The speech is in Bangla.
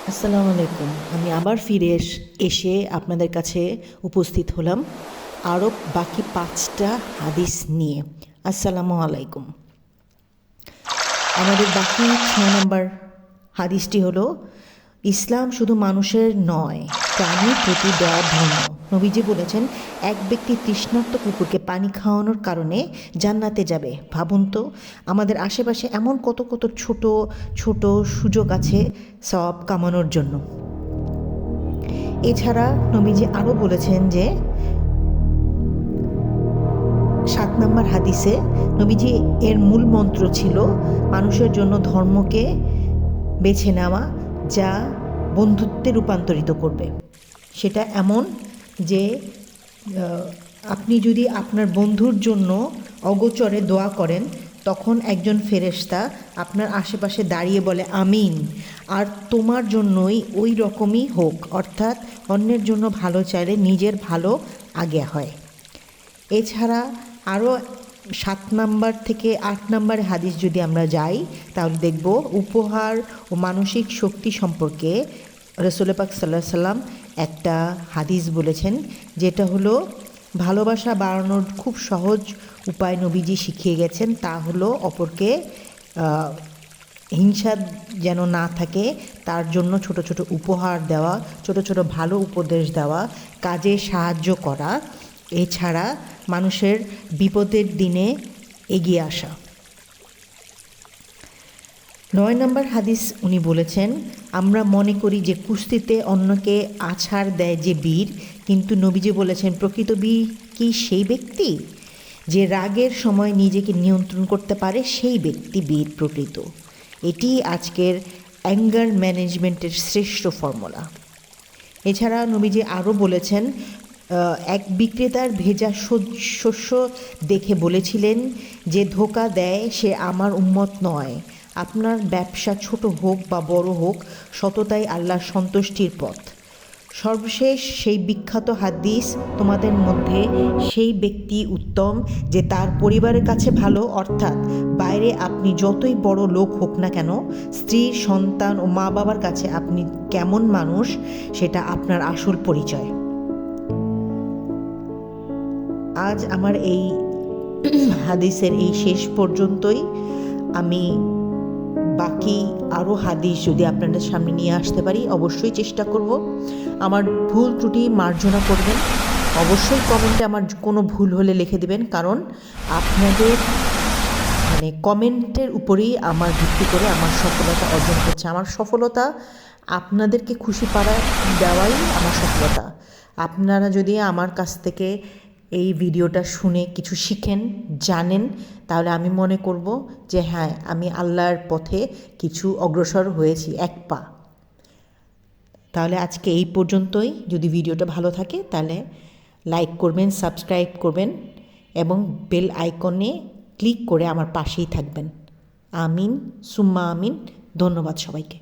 আসসালামু আলাইকুম। আমি আবার এসে আপনাদের কাছে উপস্থিত হলাম আরও বাকি ৫টা হাদিস নিয়ে। আসসালামু আলাইকুম। আমাদের বাকি ৬ নম্বর হাদিসটি হলো, ইসলাম শুধু মানুষের নয়, প্রাণীর প্রতি দয়া ধর্ম। নবীজি বলেছেন, এক ব্যক্তি তৃষ্ণার্ত কুকুরকে পানি খাওয়ানোর কারণে জান্নাতে যাবে। ভাবুন তো, আমাদের আশেপাশে এমন কত কত ছোট ছোট সুযোগ আছে সওয়াব কামানোর জন্য। এছাড়া নবীজি আরও বলেছেন যে ৭ নম্বর হাদিসে নবীজি এর মূল মন্ত্র ছিল মানুষের জন্য ধর্মকে বেছে নেওয়া, যা বন্ধুত্বে রূপান্তরিত করবে। সেটা এমন যে আপনি যদি আপনার বন্ধুর জন্য অগোচরে দোয়া করেন, তখন একজন ফেরেশতা আপনার আশেপাশে দাঁড়িয়ে বলে আমিন, আর তোমার জন্যই ওই রকমই হোক। অর্থাৎ অন্যের জন্য ভালো চাইলে নিজের ভালো আগে হয়। এছাড়া আরও ৭ নম্বর থেকে ৮ নম্বরে হাদিস যদি আমরা যাই, তাহলে দেখব উপহার ও মানসিক শক্তি সম্পর্কে রাসূল পাক সাল্লাল্লাহু আলাইহি সাল্লাম একটা হাদিস বলেছেন, যেটা হলো ভালোবাসা বাড়ানোর খুব সহজ উপায় নবীজি শিখিয়ে গেছেন। তা হলো অপরকে হিংসা যেন না থাকে তার জন্য ছোট ছোট উপহার দেওয়া, ছোট ছোট ভালো উপদেশ দেওয়া, কাজে সাহায্য করা, এছাড়া মানুষের বিপদের দিনে এগিয়ে আসা। ৯ নম্বর হাদিস উনি বলেছেন, আমরা মনে করি যে কুস্তিতে অন্যকে আছাড় দেয় যে বীর, কিন্তু নবীজি বলেছেন প্রকৃত বীর কি সেই ব্যক্তি যে রাগের সময় নিজেকে নিয়ন্ত্রণ করতে পারে, সেই ব্যক্তি বীর প্রকৃত। এটি আজকের অ্যাঙ্গার ম্যানেজমেন্টের শ্রেষ্ঠ ফর্মুলা। এছাড়া নবীজি আরও বলেছেন, এক বিক্রেতার ভেজা শস্য দেখে বলেছিলেন, যে ধোঁকা দেয় সে আমার উম্মত নয়। আপনার ব্যবসা ছোট হোক বা বড় হোক, সততাই আল্লাহর সন্তুষ্টির পথ। সর্বশেষ সেই বিখ্যাত হাদিস, তোমাদের মধ্যে সেই ব্যক্তি উত্তম যে তার পরিবারের কাছে ভালো, অর্থাৎ বাইরে আপনি যতই বড় লোক হোক না কেন, স্ত্রী, সন্তান ও মা বাবার কাছে আপনি কেমন মানুষ, সেটা আপনার আসল পরিচয়। আজ আমার এই হাদিসের এই শেষ পর্যন্তই। আমি বাকি আরও হাদিস যদি আপনাদের সামনে নিয়ে আসতে পারি অবশ্যই চেষ্টা করব। আমার ভুল ত্রুটি মার্জনা করবেন। অবশ্যই কমেন্টে আমার কোনো ভুল হলে লিখে দেবেন, কারণ আপনাদের কমেন্টের উপরেই আমার ভিত্তি করে আমার সফলতা অর্জন করছে। আমার সফলতা আপনাদেরকে খুশি দেওয়াই আমার সফলতা। আপনারা যদি আমার কাছ থেকে এই ভিডিওটা শুনে কিছু শিখেন, জানেন, তাহলে আমি মনে করব যে হ্যাঁ, আমি আল্লাহর পথে কিছু অগ্রসর হয়েছি, এক পা। তাহলে আজকে এই পর্যন্তই। যদি ভিডিওটা ভালো থাকে তাহলে লাইক করবেন, সাবস্ক্রাইব করবেন এবং বেল আইকনে ক্লিক করে আমার পাশেই থাকবেন। আমিন সুম্মা আমিন। ধন্যবাদ সবাইকে।